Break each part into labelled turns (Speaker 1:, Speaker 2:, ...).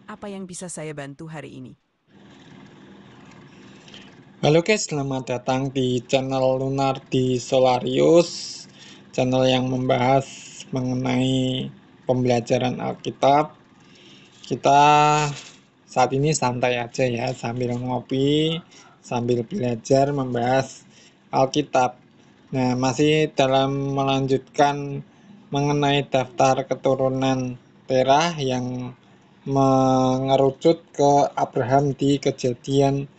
Speaker 1: Apa yang bisa saya bantu hari ini?
Speaker 2: Halo guys, selamat datang di channel Lunar di Solarius, channel yang membahas mengenai pembelajaran Alkitab. Kita saat ini santai aja ya, sambil ngopi, sambil belajar membahas Alkitab. Nah, masih dalam melanjutkan mengenai daftar keturunan Terah yang mengerucut ke Abraham di Kejadian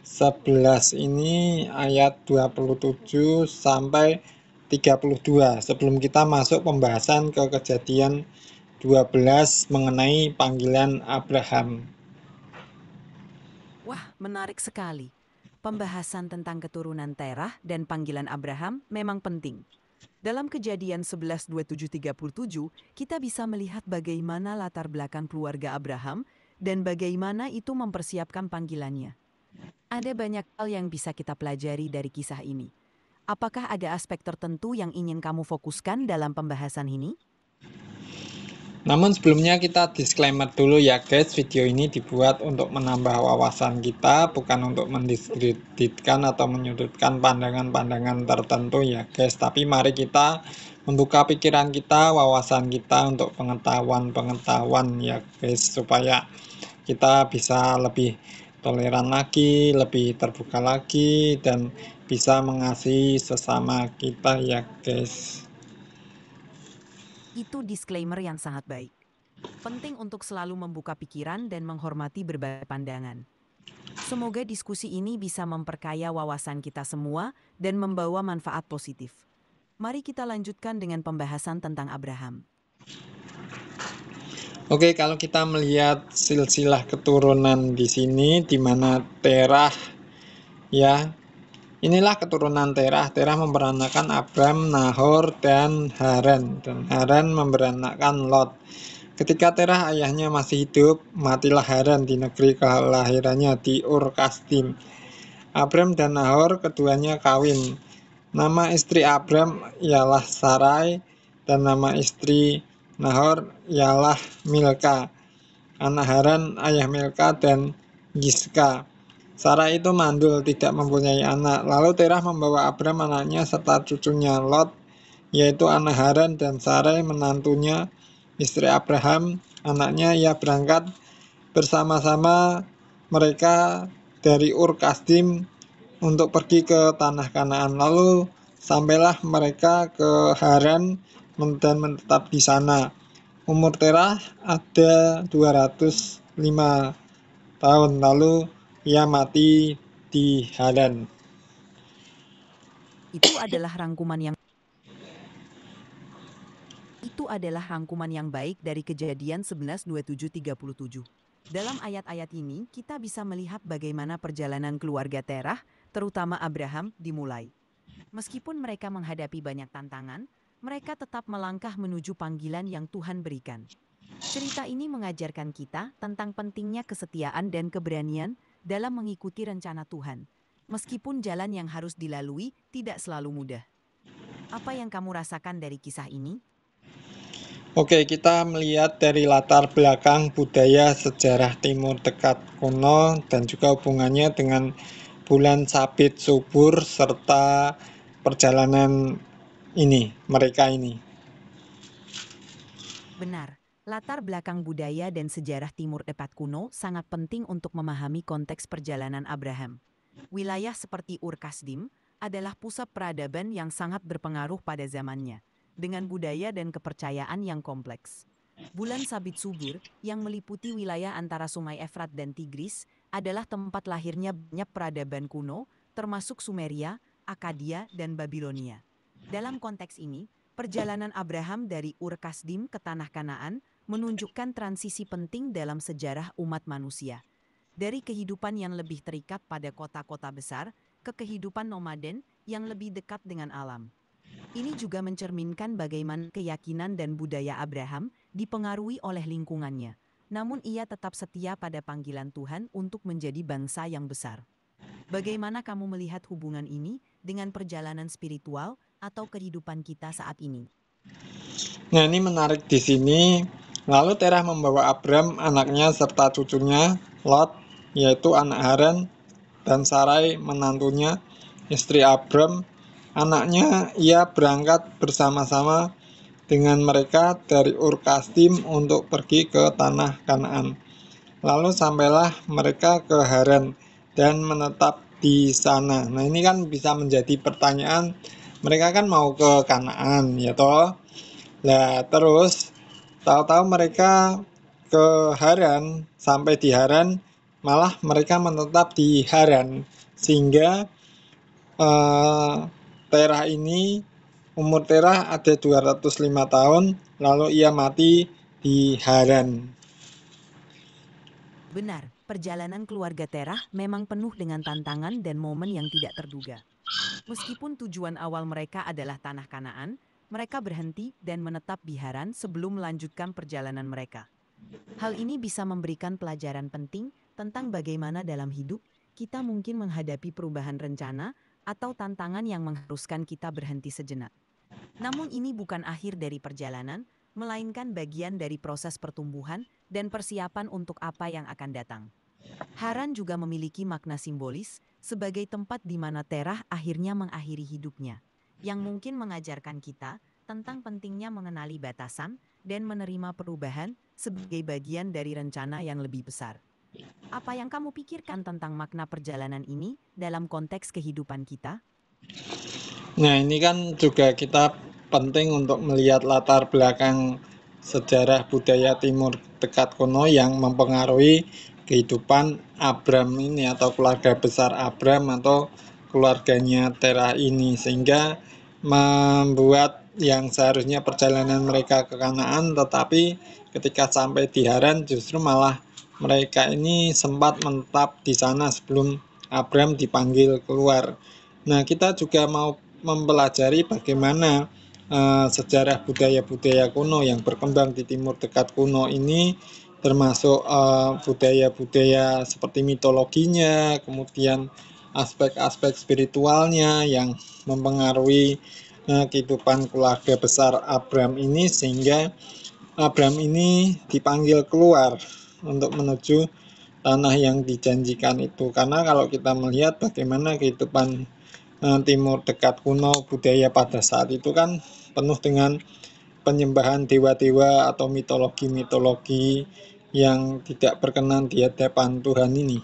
Speaker 2: 11 ini ayat 27 sampai 32. Sebelum kita masuk pembahasan ke Kejadian 12 mengenai panggilan Abraham.
Speaker 1: Wah, menarik sekali. Pembahasan tentang keturunan Terah dan panggilan Abraham memang penting. Dalam Kejadian 11:27-37, kita bisa melihat bagaimana latar belakang keluarga Abraham dan bagaimana itu mempersiapkan panggilannya. Ada banyak hal yang bisa kita pelajari dari kisah ini. Apakah ada aspek tertentu yang ingin kamu fokuskan dalam pembahasan ini?
Speaker 2: Namun sebelumnya kita disclaimer dulu ya guys, video ini dibuat untuk menambah wawasan kita, bukan untuk mendiskreditkan atau menyudutkan pandangan-pandangan tertentu ya guys. Tapi mari kita membuka pikiran kita, wawasan kita untuk pengetahuan-pengetahuan ya guys, supaya kita bisa lebih toleran lagi, lebih terbuka lagi, dan bisa mengasihi sesama kita ya guys.
Speaker 1: Itu disclaimer yang sangat baik. Penting untuk selalu membuka pikiran dan menghormati berbagai pandangan. Semoga diskusi ini bisa memperkaya wawasan kita semua dan membawa manfaat positif. Mari kita lanjutkan dengan pembahasan tentang Abraham.
Speaker 2: Oke, kalau kita melihat silsilah keturunan di sini, di mana Terah ya, inilah keturunan Terah. Terah memperanakan Abram, Nahor, dan Haran. Dan Haran memperanakan Lot. Ketika Terah ayahnya masih hidup, matilah Haran di negeri kelahirannya di Ur Kasdim. Abram dan Nahor keduanya kawin. Nama istri Abram ialah Sarai, dan nama istri Nahor ialah Milka. Anak Haran, ayah Milka dan Giska. Sarai itu mandul, tidak mempunyai anak. Lalu Terah membawa Abram anaknya serta cucunya Lot, yaitu anak Haran, dan Sarai menantunya, istri Abraham, anaknya. Ia berangkat bersama-sama mereka dari Ur Kasdim untuk pergi ke tanah Kanaan. Lalu sampailah mereka ke Haran dan menetap di sana. Umur Terah ada 205 tahun, lalu ia mati di Haran.
Speaker 1: Itu adalah rangkuman yang baik dari Kejadian 11:27-37. Dalam ayat-ayat ini, kita bisa melihat bagaimana perjalanan keluarga Terah, terutama Abraham, dimulai. Meskipun mereka menghadapi banyak tantangan, mereka tetap melangkah menuju panggilan yang Tuhan berikan. Cerita ini mengajarkan kita tentang pentingnya kesetiaan dan keberanian dalam mengikuti rencana Tuhan. Meskipun jalan yang harus dilalui tidak selalu mudah. Apa yang kamu rasakan dari kisah ini?
Speaker 2: Oke, kita melihat dari latar belakang budaya sejarah Timur Dekat kuno dan juga hubungannya dengan bulan sabit subur serta perjalanan mereka ini.
Speaker 1: Benar, latar belakang budaya dan sejarah Timur Dekat kuno sangat penting untuk memahami konteks perjalanan Abraham. Wilayah seperti Ur Kasdim adalah pusat peradaban yang sangat berpengaruh pada zamannya, dengan budaya dan kepercayaan yang kompleks. Bulan sabit subur, yang meliputi wilayah antara Sungai Efrat dan Tigris, adalah tempat lahirnya banyak peradaban kuno, termasuk Sumeria, Akadia, dan Babilonia. Dalam konteks ini, perjalanan Abraham dari Ur Kasdim ke Tanah Kanaan menunjukkan transisi penting dalam sejarah umat manusia. Dari kehidupan yang lebih terikat pada kota-kota besar, ke kehidupan nomaden yang lebih dekat dengan alam. Ini juga mencerminkan bagaimana keyakinan dan budaya Abraham dipengaruhi oleh lingkungannya. Namun ia tetap setia pada panggilan Tuhan untuk menjadi bangsa yang besar. Bagaimana kamu melihat hubungan ini dengan perjalanan spiritual atau kehidupan kita saat ini?
Speaker 2: Nah, ini menarik di sini. Lalu Terah membawa Abram, anaknya serta cucunya, Lot, yaitu anak Haran, dan Sarai menantunya, istri Abram, anaknya. Ia berangkat bersama-sama dengan mereka dari Ur Kasdim untuk pergi ke tanah Kanaan. Lalu sampailah mereka ke Haran dan menetap di sana. Nah, ini kan bisa menjadi pertanyaan, mereka kan mau ke Kanaan, ya toh? Nah, terus tahu-tahu mereka ke Haran, sampai di Haran malah mereka menetap di Haran, sehingga eh, Terah ini, umur Terah ada 205 tahun, lalu ia mati di Haran.
Speaker 1: Benar, perjalanan keluarga Terah memang penuh dengan tantangan dan momen yang tidak terduga. Meskipun tujuan awal mereka adalah tanah Kanaan, mereka berhenti dan menetap di Haran sebelum melanjutkan perjalanan mereka. Hal ini bisa memberikan pelajaran penting tentang bagaimana dalam hidup kita mungkin menghadapi perubahan rencana atau tantangan yang mengharuskan kita berhenti sejenak. Namun ini bukan akhir dari perjalanan, melainkan bagian dari proses pertumbuhan dan persiapan untuk apa yang akan datang. Haran juga memiliki makna simbolis sebagai tempat di mana Terah akhirnya mengakhiri hidupnya, yang mungkin mengajarkan kita tentang pentingnya mengenali batasan dan menerima perubahan sebagai bagian dari rencana yang lebih besar. Apa yang kamu pikirkan tentang makna perjalanan ini dalam konteks kehidupan kita?
Speaker 2: Nah, ini kan juga kita penting untuk melihat latar belakang sejarah budaya Timur Dekat kuno yang mempengaruhi kehidupan Abram ini, atau keluarga besar Abram atau keluarganya Terah ini, sehingga membuat yang seharusnya perjalanan mereka ke Kanaan, tetapi ketika sampai di Haran justru malah mereka ini sempat menetap di sana sebelum Abram dipanggil keluar. Nah, kita juga mau mempelajari bagaimana sejarah budaya-budaya kuno yang berkembang di Timur Dekat kuno ini, termasuk budaya-budaya seperti mitologinya, kemudian aspek-aspek spiritualnya yang mempengaruhi kehidupan keluarga besar Abram ini, sehingga Abram ini dipanggil keluar untuk menuju tanah yang dijanjikan itu. Karena kalau kita melihat bagaimana kehidupan Timur Dekat kuno, budaya pada saat itu kan penuh dengan penyembahan dewa-dewa atau mitologi-mitologi yang tidak berkenan di hadapan Tuhan ini.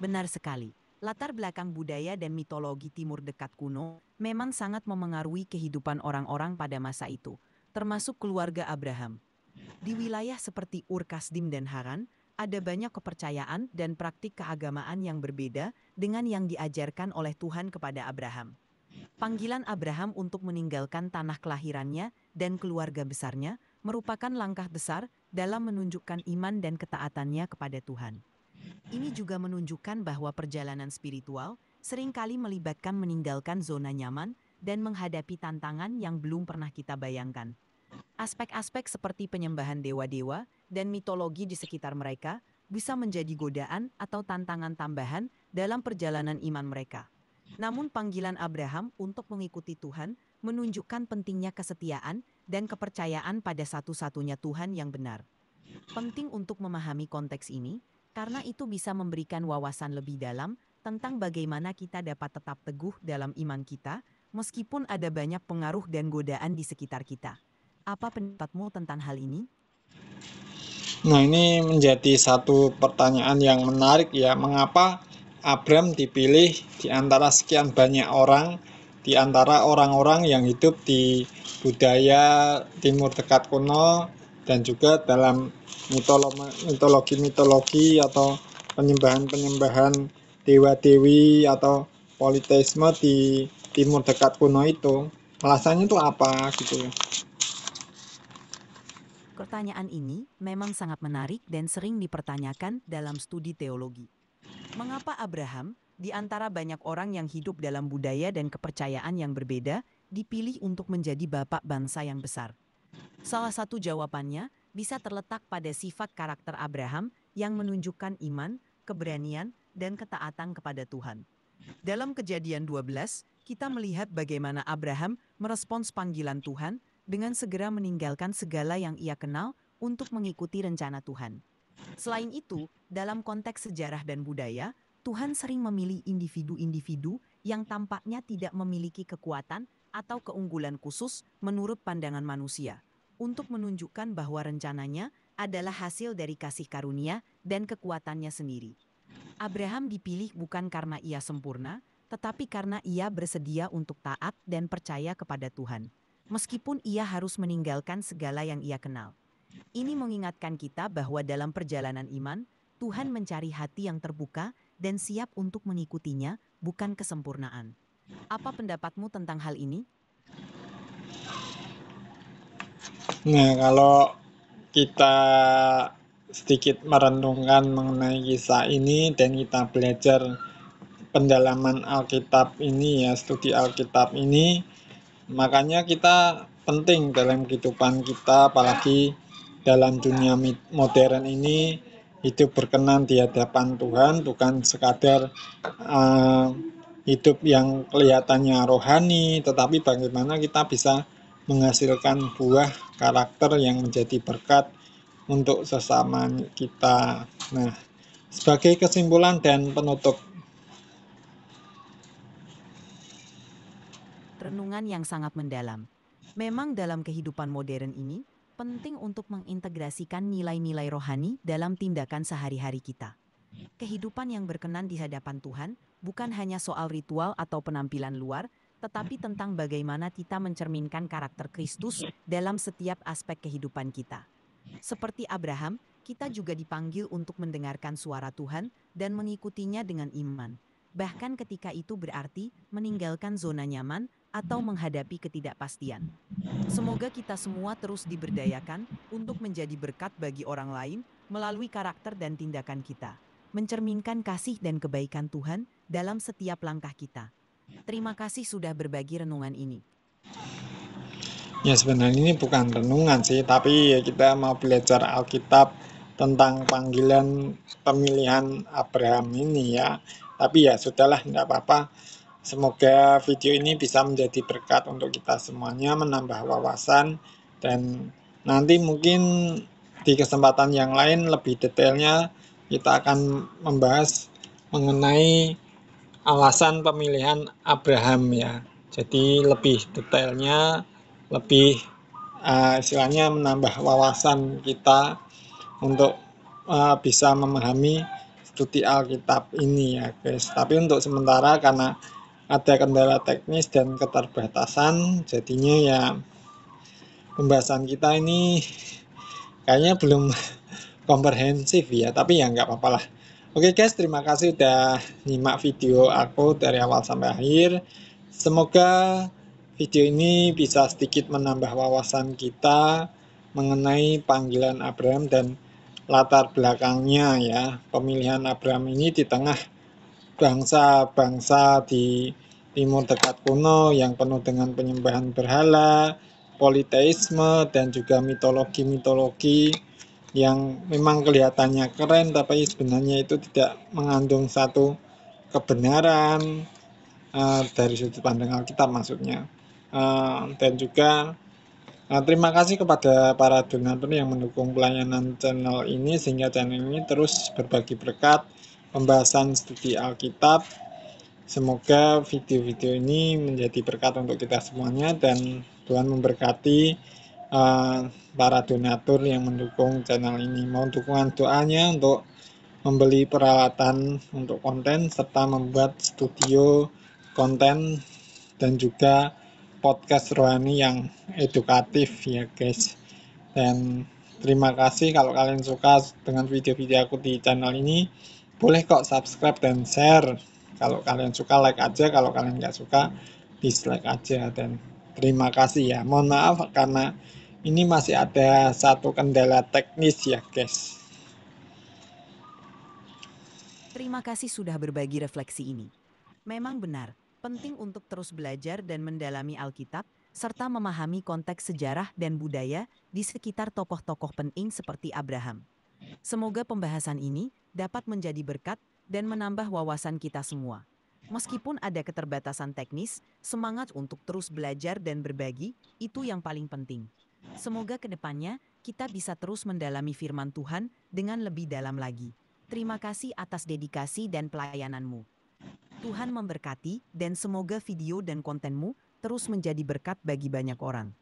Speaker 1: Benar sekali. Latar belakang budaya dan mitologi Timur Dekat kuno memang sangat memengaruhi kehidupan orang-orang pada masa itu, termasuk keluarga Abraham. Di wilayah seperti Ur Kasdim dan Haran, ada banyak kepercayaan dan praktik keagamaan yang berbeda dengan yang diajarkan oleh Tuhan kepada Abraham. Panggilan Abraham untuk meninggalkan tanah kelahirannya dan keluarga besarnya merupakan langkah besar dalam menunjukkan iman dan ketaatannya kepada Tuhan. Ini juga menunjukkan bahwa perjalanan spiritual seringkali melibatkan meninggalkan zona nyaman dan menghadapi tantangan yang belum pernah kita bayangkan. Aspek-aspek seperti penyembahan dewa-dewa dan mitologi di sekitar mereka bisa menjadi godaan atau tantangan tambahan dalam perjalanan iman mereka. Namun panggilan Abraham untuk mengikuti Tuhan menunjukkan pentingnya kesetiaan dan kepercayaan pada satu-satunya Tuhan yang benar. Penting untuk memahami konteks ini, karena itu bisa memberikan wawasan lebih dalam tentang bagaimana kita dapat tetap teguh dalam iman kita, meskipun ada banyak pengaruh dan godaan di sekitar kita. Apa pendapatmu tentang hal ini?
Speaker 2: Nah, ini menjadi satu pertanyaan yang menarik ya, mengapa Abram dipilih di antara sekian banyak orang, di antara orang-orang yang hidup di budaya Timur Dekat kuno dan juga dalam mitologi-mitologi atau penyembahan-penyembahan dewa-dewi atau politeisme di Timur Dekat kuno itu. Alasannya itu apa gitu ya?
Speaker 1: Pertanyaan ini memang sangat menarik dan sering dipertanyakan dalam studi teologi. Mengapa Abraham, di antara banyak orang yang hidup dalam budaya dan kepercayaan yang berbeda, dipilih untuk menjadi bapak bangsa yang besar? Salah satu jawabannya bisa terletak pada sifat karakter Abraham yang menunjukkan iman, keberanian, dan ketaatan kepada Tuhan. Dalam Kejadian 12, Kita melihat bagaimana Abraham merespons panggilan Tuhan dengan segera meninggalkan segala yang ia kenal untuk mengikuti rencana Tuhan. Selain itu, dalam konteks sejarah dan budaya, Tuhan sering memilih individu-individu yang tampaknya tidak memiliki kekuatan atau keunggulan khusus menurut pandangan manusia, untuk menunjukkan bahwa rencananya adalah hasil dari kasih karunia dan kekuatannya sendiri. Abraham dipilih bukan karena ia sempurna, tetapi karena ia bersedia untuk taat dan percaya kepada Tuhan, meskipun ia harus meninggalkan segala yang ia kenal. Ini mengingatkan kita bahwa dalam perjalanan iman, Tuhan mencari hati yang terbuka dan siap untuk mengikutinya, bukan kesempurnaan. Apa pendapatmu tentang hal ini?
Speaker 2: Nah, kalau kita sedikit merenungkan mengenai kisah ini dan kita belajar pendalaman Alkitab ini ya, studi Alkitab ini, makanya kita penting dalam kehidupan kita, apalagi dalam dunia modern ini, hidup berkenan di hadapan Tuhan, bukan sekadar uh, hidup yang kelihatannya rohani, tetapi bagaimana kita bisa menghasilkan buah karakter yang menjadi berkat untuk sesama kita. Nah, sebagai kesimpulan dan penutup,
Speaker 1: Renungan yang sangat mendalam. Memang dalam kehidupan modern ini, penting untuk mengintegrasikan nilai-nilai rohani dalam tindakan sehari-hari kita. Kehidupan yang berkenan di hadapan Tuhan bukan hanya soal ritual atau penampilan luar, tetapi tentang bagaimana kita mencerminkan karakter Kristus dalam setiap aspek kehidupan kita. Seperti Abraham, kita juga dipanggil untuk mendengarkan suara Tuhan dan mengikutinya dengan iman. Bahkan ketika itu berarti meninggalkan zona nyaman atau menghadapi ketidakpastian. Semoga kita semua terus diberdayakan untuk menjadi berkat bagi orang lain melalui karakter dan tindakan kita, mencerminkan kasih dan kebaikan Tuhan dalam setiap langkah kita. Terima kasih sudah berbagi renungan ini.
Speaker 2: ya sebenarnya ini bukan renungan sih, tapi ya kita mau belajar Alkitab tentang panggilan pemilihan Abraham ini ya. Tapi ya sudahlah, nggak apa-apa. Semoga video ini bisa menjadi berkat untuk kita semuanya, menambah wawasan, dan nanti mungkin di kesempatan yang lain lebih detailnya kita akan membahas mengenai alasan pemilihan Abraham ya. Jadi lebih detailnya, lebih istilahnya menambah wawasan kita untuk bisa memahami studi Alkitab ini ya guys. Tapi untuk sementara karena ada kendala teknis dan keterbatasan, jadinya ya pembahasan kita ini kayaknya belum komprehensif ya, tapi ya nggak apa-apa lah. Oke guys, terima kasih udah nyimak video aku dari awal sampai akhir. Semoga video ini bisa sedikit menambah wawasan kita mengenai panggilan Abraham dan latar belakangnya ya. Pemilihan Abraham ini di tengah bangsa-bangsa di Timur Dekat kuno yang penuh dengan penyembahan berhala, politeisme, dan juga mitologi-mitologi yang memang kelihatannya keren, tapi sebenarnya itu tidak mengandung satu kebenaran dari sudut pandang Alkitab maksudnya. Dan juga terima kasih kepada para donatur yang mendukung pelayanan channel ini sehingga channel ini terus berbagi berkat pembahasan studi Alkitab. Semoga video-video ini menjadi berkat untuk kita semuanya dan Tuhan memberkati para donatur yang mendukung channel ini. Mohon dukungan doanya untuk membeli peralatan untuk konten serta membuat studio konten dan juga podcast rohani yang edukatif ya guys. Dan terima kasih kalau kalian suka dengan video-video aku di channel ini. Boleh kok subscribe dan share. Kalau kalian suka like aja, kalau kalian nggak suka dislike aja. Dan terima kasih ya. Mohon maaf karena ini masih ada satu kendala teknis ya guys.
Speaker 1: Terima kasih sudah berbagi refleksi ini. Memang benar, penting untuk terus belajar dan mendalami Alkitab, serta memahami konteks sejarah dan budaya di sekitar tokoh-tokoh penting seperti Abraham. Semoga pembahasan ini dapat menjadi berkat dan menambah wawasan kita semua. Meskipun ada keterbatasan teknis, semangat untuk terus belajar dan berbagi, itu yang paling penting. Semoga ke depannya kita bisa terus mendalami firman Tuhan dengan lebih dalam lagi. Terima kasih atas dedikasi dan pelayananmu. Tuhan memberkati dan semoga video dan kontenmu terus menjadi berkat bagi banyak orang.